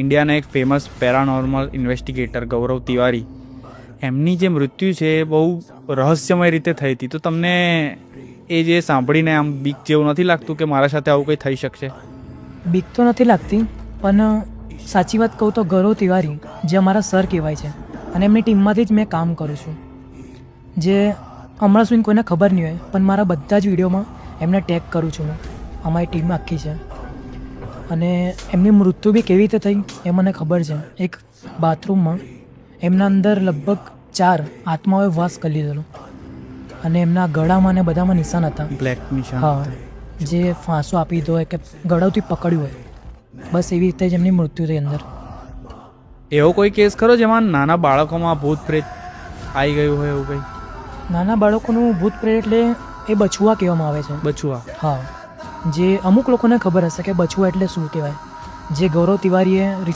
ઇન્ડિયાના એક famous paranormal investigator ગૌરવ તિવારી, એમની જે મૃત્યુ છે એ બહુ રહસ્યમય રીતે થઈ હતી. તો તમને એ જે સાંભળીને આમ બીક જેવું નથી લાગતું કે મારા સાથે આવું કંઈ થઈ શકશે? બીક તો નથી લાગતી, પણ સાચી વાત કહું તો ગૌરવ તિવારી જે અમારા સર કહેવાય છે અને એમની ટીમમાંથી જ મેં કામ કરું છું. જે હમણાં સુધી કોઈને ખબર નહીં હોય, પણ મારા બધા જ વિડીયોમાં એમને ટેગ કરું છું. હું અમારી ટીમ આખી છે અને એમની મૃત્યુ બી કેવી રીતે થઈ એ મને ખબર છે. એક બાથરૂમમાં એમના અંદર લગભગ 4 આત્માઓએ વાસ કરી લીધેલો અને એમના ગળામાં ને બધામાં નિશાન હતા. બ્લેક નિશાન. હા, જે ફાંસો આપી દીધો હોય કે ગળાથી પકડ્યું હોય, બસ એવી રીતે જ એમની મૃત્યુ થઈ અંદર. એવો કોઈ કેસ ખરો જેમાં નાના બાળકોમાં ભૂત પ્રેત આવી ગયું હોય એવું કંઈ? નાના બાળકોનું ભૂત પ્રેત એટલે એ બછુઆ કહેવામાં આવે છે. બચુઆ. હા, જે અમુક લોકોને ખબર હશે કે બછુઆ એટલે શું કહેવાય. જે ગૌરવ તિવારીએ